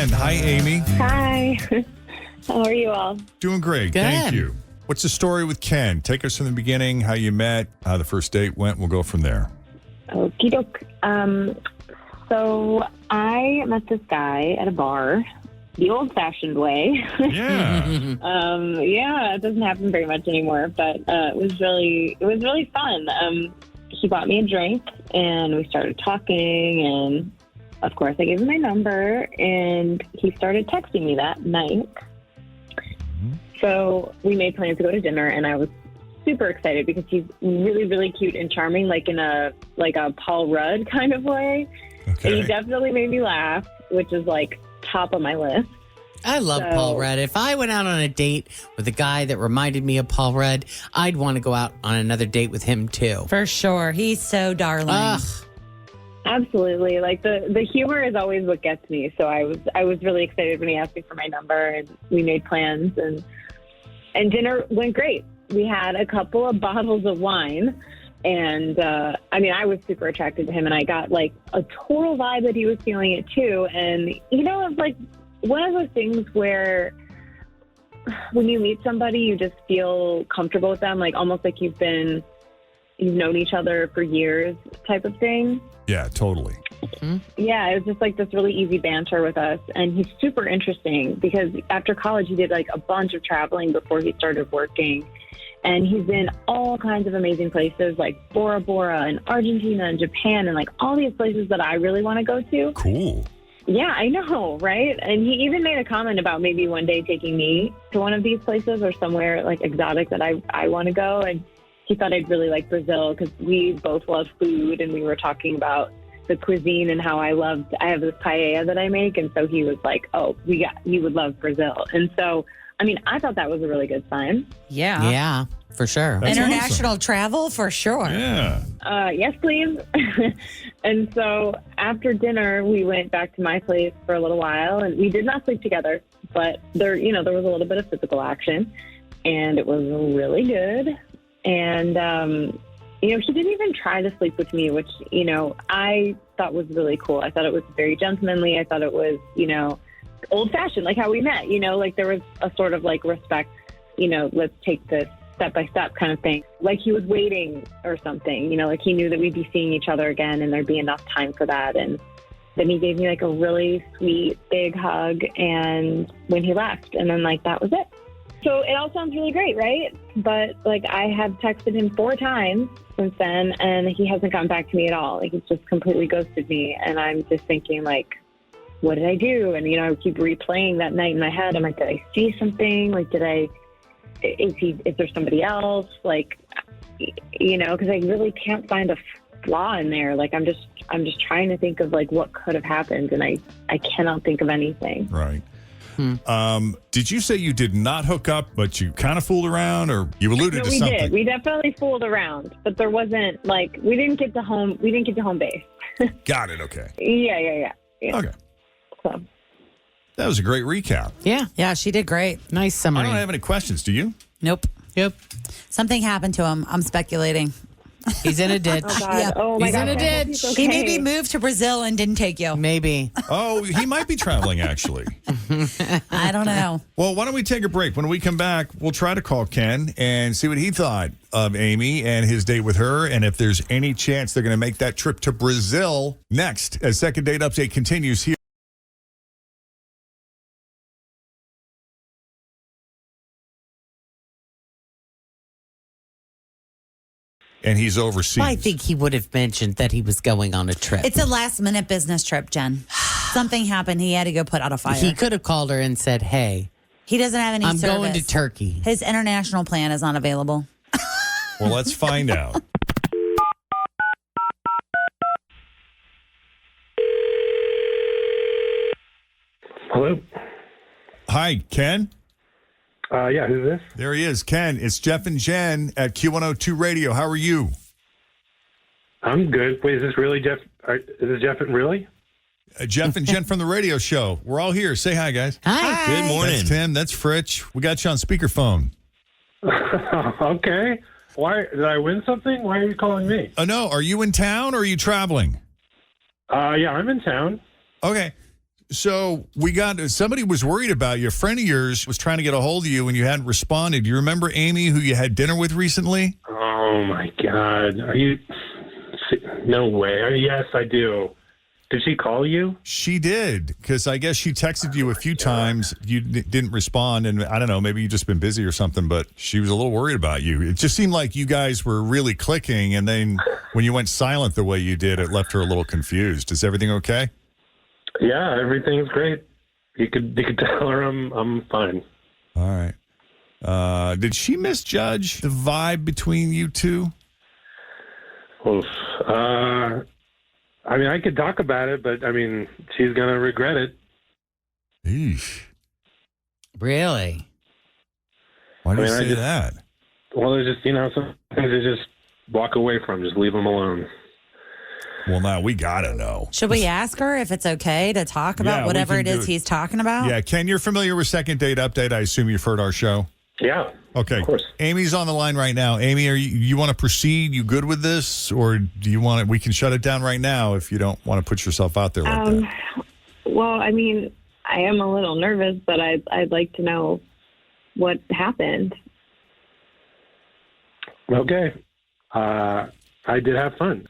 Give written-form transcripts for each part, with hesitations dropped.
Ken. Hi, Amy. Hi. How are you all? Doing great. Good. Thank you. What's the story with Ken? Take us from the beginning, how you met, how the first date went. We'll go from there. Okie doke. So I met this guy at a bar, the old-fashioned way. Yeah. Yeah, it doesn't happen very much anymore, but it was really fun. He bought me a drink, and we started talking, and of course I gave him my number, and he started texting me that night. So we made plans to go to dinner, and I was super excited because he's really, really cute and charming, like in a Paul Rudd kind of way. Okay. And he definitely made me laugh, which is like top of my list. I love Paul Rudd. If I went out on a date with a guy that reminded me of Paul Rudd, I'd want to go out on another date with him too. For sure. He's so darling. Ugh. Absolutely. Like the humor is always what gets me. So I was really excited when he asked me for my number, and we made plans, and dinner went great. We had a couple of bottles of wine, and I was super attracted to him, and I got like a total vibe that he was feeling it too. And it's like one of those things where when you meet somebody, you just feel comfortable with them, like almost like you've known each other for years type of thing. Yeah, totally. Yeah, it was just like this really easy banter with us. And he's super interesting because after college, he did like a bunch of traveling before he started working. And he's in all kinds of amazing places like Bora Bora and Argentina and Japan and like all these places that I really want to go to. Cool. Yeah, I know, right? And he even made a comment about maybe one day taking me to one of these places or somewhere like exotic that I want to go. And he thought I'd really like Brazil because we both love food, and we were talking about the cuisine and how I have this paella that I make. And so he was like, oh, you would love Brazil. And so, I thought that was a really good sign. Yeah. Yeah, for sure. That's International travel, for sure. Yeah. Yes, please. And so after dinner, we went back to my place for a little while, and we did not sleep together, but there was a little bit of physical action, and it was really good. And, he didn't even try to sleep with me, which, I thought was really cool. I thought it was very gentlemanly. I thought it was, old fashioned, like how we met, like there was a sort of like respect, let's take this step by step kind of thing. Like he was waiting or something, like he knew that we'd be seeing each other again and there'd be enough time for that. And then he gave me like a really sweet big hug, and when he left, and then like that was it. So it all sounds really great, right? But like I have texted him 4 times since then, and he hasn't gotten back to me at all. Like he's just completely ghosted me, and I'm just thinking like, what did I do? And I keep replaying that night in my head. I'm like, did I see something? Like, is there somebody else? Like, because I really can't find a flaw in there. Like I'm just trying to think of like what could have happened, and I cannot think of anything. Right. Did you say you did not hook up, but you kind of fooled around, or you alluded to something? We did. We definitely fooled around, but there wasn't like we didn't get to home base. Got it. Okay. Yeah. Okay. So That was a great recap. Yeah. Yeah, she did great. Nice I summary. don't have any questions. Do you? Nope. Yep. Something happened to him. I'm speculating. He's in a ditch. Oh, God. Yeah. Oh, my He's God. in a I hope ditch. he's okay. He maybe moved to Brazil and didn't take you. Maybe. Oh, he might be traveling, actually. I don't know. Well, why don't we take a break? When we come back, we'll try to call Ken and see what he thought of Amy and his date with her, and if there's any chance they're going to make that trip to Brazil next, as Second Date Update continues here. And he's overseas. I think he would have mentioned that he was going on a trip. It's a last minute business trip, Jen. Something happened. He had to go put out a fire. He could have called her and said, hey, He doesn't have any I'm service. going to Turkey. His international plan is not available. Well, let's find out. Hello. Hi, Ken. Yeah, who's this? There he is, Ken. It's Jeff and Jen at Q102 Radio. How are you? I'm good. Wait, is this really Jeff? Is this Jeff and really? Jeff and Jen from the radio show. We're all here. Say hi, guys. Hi. Good morning. That's Tim. That's Fritch. We got you on speakerphone. Okay. Why did I win something? Why are you calling me? No. Are you in town or are you traveling? Yeah, I'm in town. Okay. So somebody was worried about you. A friend of yours was trying to get a hold of you and you hadn't responded. Do you remember Amy, who you had dinner with recently? Oh, my God. Are you... No way. Yes, I do. Did she call you? She did, because I guess she texted you a few times. You didn't respond, and I don't know, maybe you've just been busy or something, but she was a little worried about you. It just seemed like you guys were really clicking, and then when you went silent the way you did, it left her a little confused. Is everything okay? Yeah, everything's great. You could tell her I'm fine. All right. Did she misjudge the vibe between you two? Oof. I mean, I could talk about it, but, I mean, she's going to regret it. Eesh. Really? Why do you say that? Well, there's just, some things to just walk away from. Just leave them alone. Well, now we got to know. Should we ask her if it's okay to talk about whatever it is he's talking about? Yeah. Ken, you're familiar with Second Date Update. I assume you've heard our show. Yeah. Okay. Of course. Amy's on the line right now. Amy, you want to proceed? You good with this? Or do you want we can shut it down right now if you don't want to put yourself out there like that. Well, I mean, I am a little nervous, but I'd like to know what happened. Okay. I did have fun.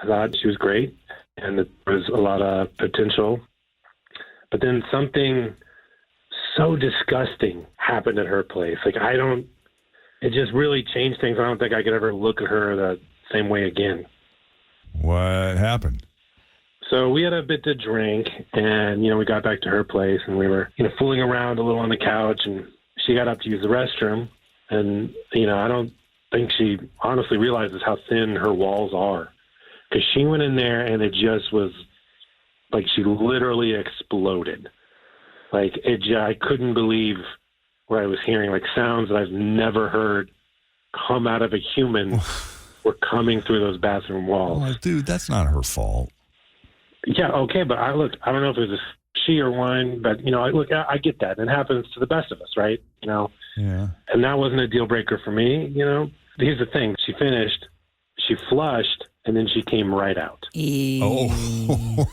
I thought she was great, and there was a lot of potential. But then something so disgusting happened at her place. It just really changed things. I don't think I could ever look at her the same way again. What happened? So we had a bit to drink, and, we got back to her place, and we were, fooling around a little on the couch, and she got up to use the restroom, and, I don't think she honestly realizes how thin her walls are. Because she went in there, and it just was like she literally exploded. I couldn't believe what I was hearing, sounds that I've never heard come out of a human were coming through those bathroom walls. Well, dude, that's not her fault. Yeah, okay, but I don't know if it was a she or one, but, I get that. It happens to the best of us, right? Yeah. And that wasn't a deal breaker for me, Here's the thing. She finished, she flushed, and then she came right out. Oh.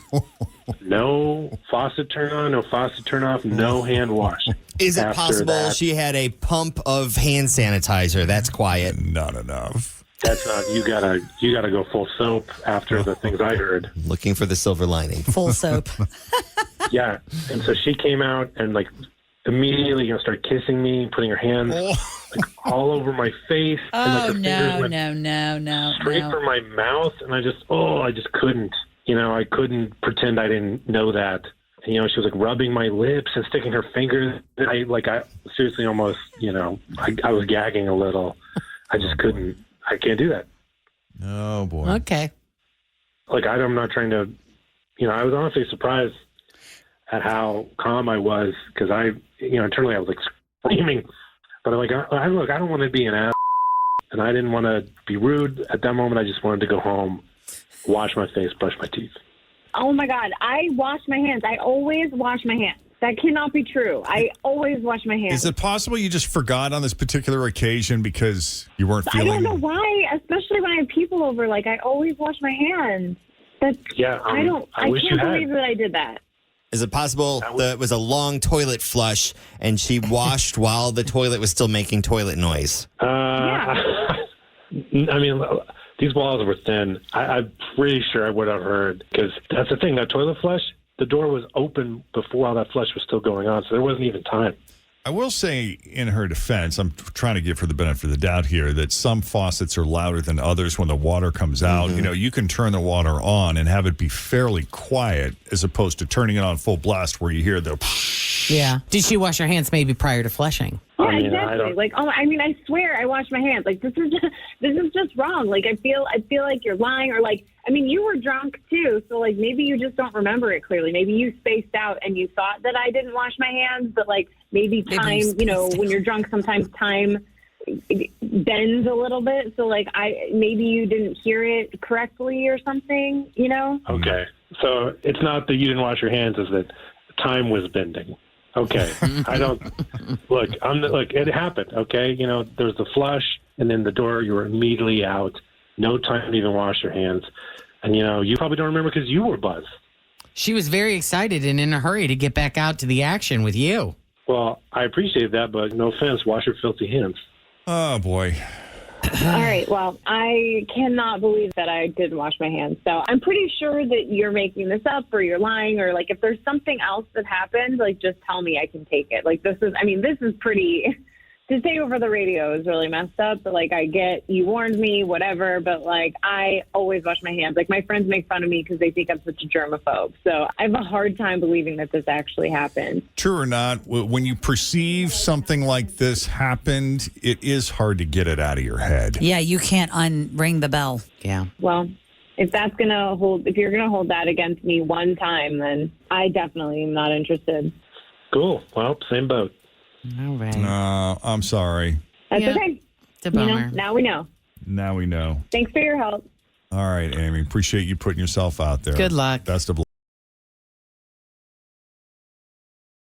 No faucet turn on, no faucet turn off, no hand wash. Is it possible she had a pump of hand sanitizer? That's quiet. Not enough. That's not. You gotta go full soap after the things I heard. Looking for the silver lining. Full soap. Yeah, and so she came out and immediately started kissing me, putting her hands all over my face. Oh, and, no. Straight for my mouth, and I just couldn't. I couldn't pretend I didn't know that. And, she was rubbing my lips and sticking her fingers. I seriously almost, I was gagging a little. I just couldn't. I can't do that. Oh, boy. Okay. I'm not trying to, I was honestly surprised at how calm I was because internally I was screaming. But I'm I don't want to be an ass, and I didn't want to be rude at that moment. I just wanted to go home, wash my face, brush my teeth. Oh, my God. I wash my hands. I always wash my hands. That cannot be true. I always wash my hands. Is it possible you just forgot on this particular occasion because you weren't feeling... I don't know why, especially when I have people over. I always wash my hands. I can't believe that I did that. Is it possible that it was a long toilet flush and she washed while the toilet was still making toilet noise? Yeah. I mean, these walls were thin. I'm pretty sure I would have heard because that's the thing. That toilet flush, the door was open before all that flush was still going on, so there wasn't even time. I will say, in her defense, I'm trying to give her the benefit of the doubt here, that some faucets are louder than others when the water comes out. Mm-hmm. You can turn the water on and have it be fairly quiet as opposed to turning it on full blast where you hear the... Yeah. Did she wash her hands maybe prior to flushing? Yeah, exactly. I swear I wash my hands. This is just wrong. I feel like you're lying, or you were drunk too, so maybe you just don't remember it clearly. Maybe you spaced out and you thought that I didn't wash my hands, but maybe time, when you're drunk, sometimes time bends a little bit. So maybe you didn't hear it correctly or something, Okay. So it's not that you didn't wash your hands, it's that time was bending. Okay. I don't look, it happened. Okay. There was the flush and then the door, you were immediately out. No time to even wash your hands. And, you probably don't remember because you were buzzed. She was very excited and in a hurry to get back out to the action with you. Well, I appreciate that, but no offense, wash your filthy hands. Oh, boy. All right. Well, I cannot believe that I didn't wash my hands. So I'm pretty sure that you're making this up or you're lying or like if there's something else that happened, like just tell me I can take it. Like this is pretty to say over the radio is really messed up. But like I get you warned me, whatever. But like I always wash my hands. Like my friends make fun of me because they think I'm such a germaphobe. So I have a hard time believing that this actually happened. True or not, when you perceive something like this happened, it is hard to get it out of your head. Yeah, you can't unring the bell. Yeah. Well, if you're gonna hold that against me one time, then I definitely am not interested. Cool. Well, same boat. All right. No, I'm sorry. That's Yeah. okay. It's a bummer. Now we know. Now we know. Thanks for your help. All right, Amy. Appreciate you putting yourself out there. Good luck. Best of luck.